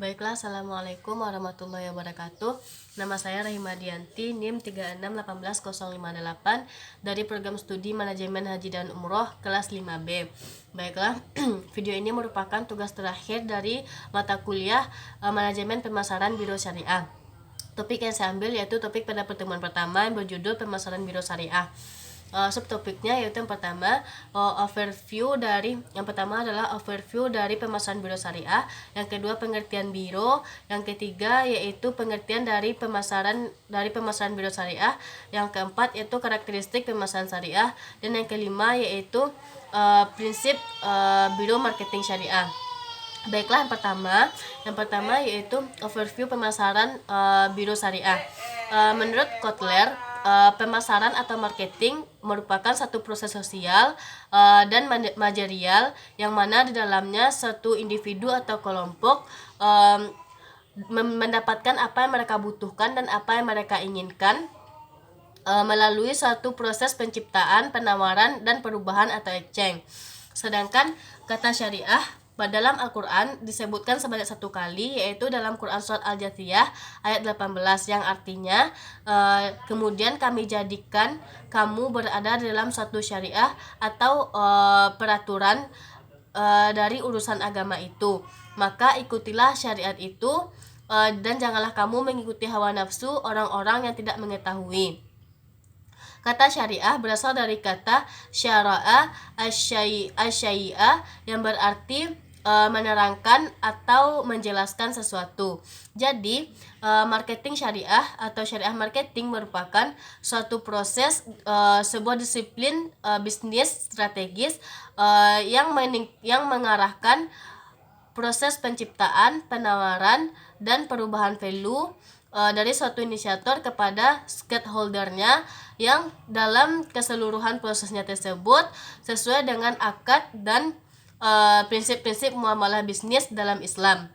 Baiklah, Assalamualaikum warahmatullahi wabarakatuh. Nama saya Rahimadianti, NIM 36181058 dari program studi Manajemen Haji dan Umroh kelas 5B. Baiklah, video ini merupakan tugas terakhir dari mata kuliah Manajemen Pemasaran Biro Syariah. Topik yang saya ambil yaitu topik pada pertemuan pertama yang berjudul Pemasaran Biro Syariah. Subtopiknya yaitu yang pertama adalah overview dari pemasaran biro syariah, yang kedua pengertian biro, yang ketiga yaitu pengertian dari pemasaran biro syariah, yang keempat yaitu karakteristik pemasaran syariah, dan yang kelima yaitu prinsip biro marketing syariah. Baiklah, yang pertama yaitu overview pemasaran biro syariah. Menurut Kotler, pemasaran atau marketing merupakan satu proses sosial dan manajerial yang mana di dalamnya satu individu atau kelompok mendapatkan apa yang mereka butuhkan dan apa yang mereka inginkan melalui suatu proses penciptaan, penawaran, dan perubahan atau exchange. Sedangkan kata syariah dalam Al-Quran disebutkan sebanyak 1 kali, yaitu dalam Quran Surat Al-Jathiyah ayat 18, yang artinya kemudian kami jadikan kamu berada dalam suatu syariah atau peraturan dari urusan agama itu, maka ikutilah syariat itu dan janganlah kamu mengikuti hawa nafsu orang-orang yang tidak mengetahui. Kata syariah berasal dari kata syara'a asyai'a yang berarti menerangkan atau menjelaskan sesuatu. Jadi, marketing syariah atau syariah marketing merupakan suatu proses sebuah disiplin bisnis strategis yang mengarahkan proses penciptaan, penawaran, dan perubahan value dari suatu inisiator kepada stakeholdernya, yang dalam keseluruhan prosesnya tersebut sesuai dengan akad dan prinsip-prinsip muamalah bisnis dalam Islam.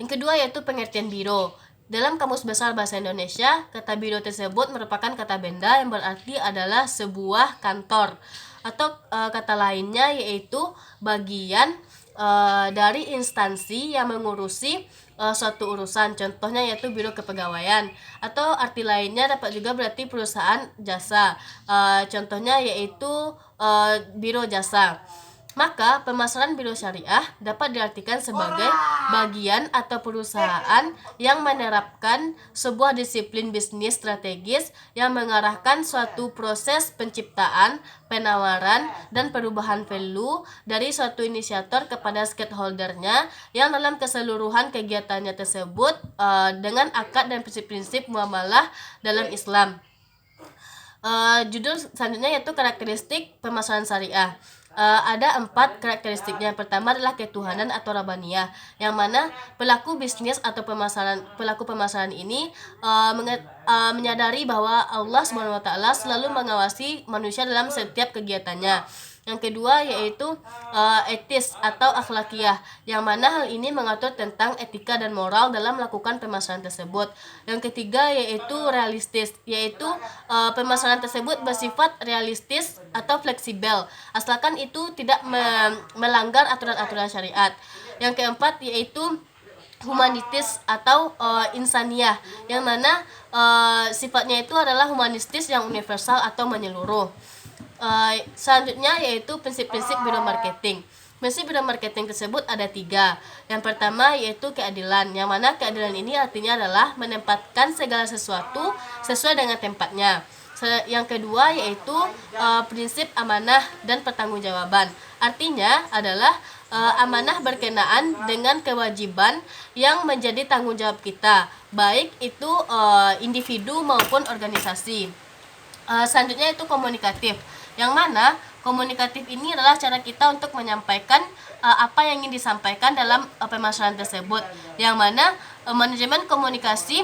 Yang kedua yaitu pengertian biro. Dalam Kamus Besar Bahasa Indonesia, kata biro tersebut merupakan kata benda yang berarti adalah sebuah kantor, atau kata lainnya yaitu bagian dari instansi yang mengurusi suatu urusan. Contohnya yaitu biro kepegawaian, atau arti lainnya dapat juga berarti perusahaan jasa. Contohnya yaitu biro jasa. Maka pemasaran biro syariah dapat diartikan sebagai bagian atau perusahaan yang menerapkan sebuah disiplin bisnis strategis yang mengarahkan suatu proses penciptaan, penawaran, dan perubahan value dari suatu inisiator kepada stakeholdernya, yang dalam keseluruhan kegiatannya tersebut dengan akad dan prinsip-prinsip muamalah dalam Islam. Judul selanjutnya yaitu karakteristik pemasaran syariah. Ada 4 karakteristiknya. Yang pertama adalah ketuhanan atau rabaniyah, yang mana pelaku bisnis atau pelaku pemasaran ini menyadari bahwa Allah SWT selalu mengawasi manusia dalam setiap kegiatannya. Yang kedua yaitu etis atau akhlakiyah, yang mana hal ini mengatur tentang etika dan moral dalam melakukan pemasaran tersebut. Yang ketiga yaitu realistis, yaitu pemasaran tersebut bersifat realistis atau fleksibel, asalkan itu tidak melanggar aturan-aturan syariat. Yang keempat yaitu humanitis atau insaniyah, yang mana sifatnya itu adalah humanistis yang universal atau menyeluruh. Selanjutnya yaitu prinsip-prinsip biro marketing. Prinsip biro marketing tersebut ada 3. Yang pertama yaitu keadilan, yang mana keadilan ini artinya adalah menempatkan segala sesuatu sesuai dengan tempatnya. Yang kedua yaitu prinsip amanah dan pertanggungjawaban. Artinya adalah amanah berkenaan dengan kewajiban yang menjadi tanggung jawab kita, baik itu individu maupun organisasi. Selanjutnya itu komunikatif, yang mana komunikatif ini adalah cara kita untuk menyampaikan apa yang ingin disampaikan dalam pemasaran tersebut, yang mana manajemen komunikasi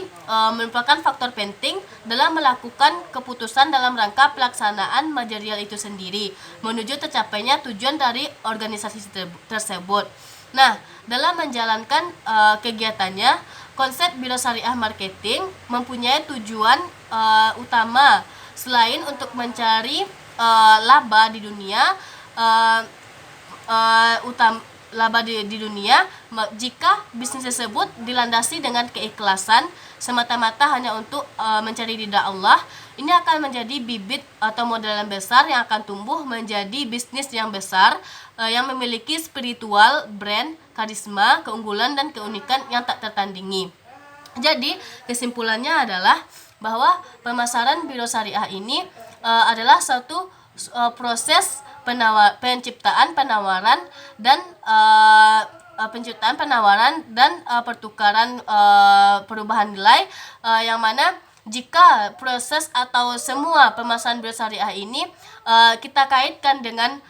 merupakan faktor penting dalam melakukan keputusan dalam rangka pelaksanaan manajerial itu sendiri menuju tercapainya tujuan dari organisasi tersebut. Nah, dalam menjalankan kegiatannya, konsep Biro Syariah Marketing mempunyai tujuan utama selain untuk mencari laba di dunia laba di dunia jika bisnis tersebut dilandasi dengan keikhlasan semata-mata hanya untuk mencari ridha Allah. Ini akan menjadi bibit atau modal yang besar yang akan tumbuh menjadi bisnis yang besar yang memiliki spiritual, brand, karisma, keunggulan dan keunikan yang tak tertandingi. Jadi kesimpulannya adalah bahwa pemasaran biro syariah ini adalah suatu proses penciptaan penawaran dan pertukaran perubahan nilai yang mana jika proses atau semua pemasaran biro syariah ini kita kaitkan dengan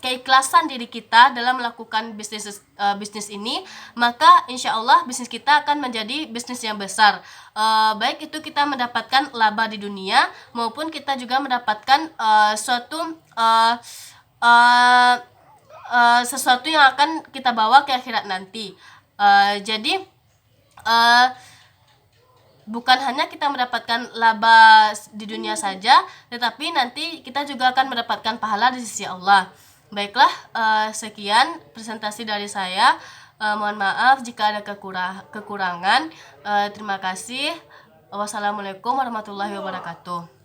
keikhlasan diri kita dalam melakukan bisnis ini, maka insya Allah bisnis kita akan menjadi bisnis yang besar. Baik itu kita mendapatkan laba di dunia maupun kita juga mendapatkan sesuatu yang akan kita bawa ke akhirat nanti. Jadi bukan hanya kita mendapatkan laba di dunia saja, tetapi nanti kita juga akan mendapatkan pahala di sisi Allah. Baiklah, sekian presentasi dari saya. Mohon maaf jika ada kekurangan. Terima kasih. Wassalamualaikum warahmatullahi wabarakatuh.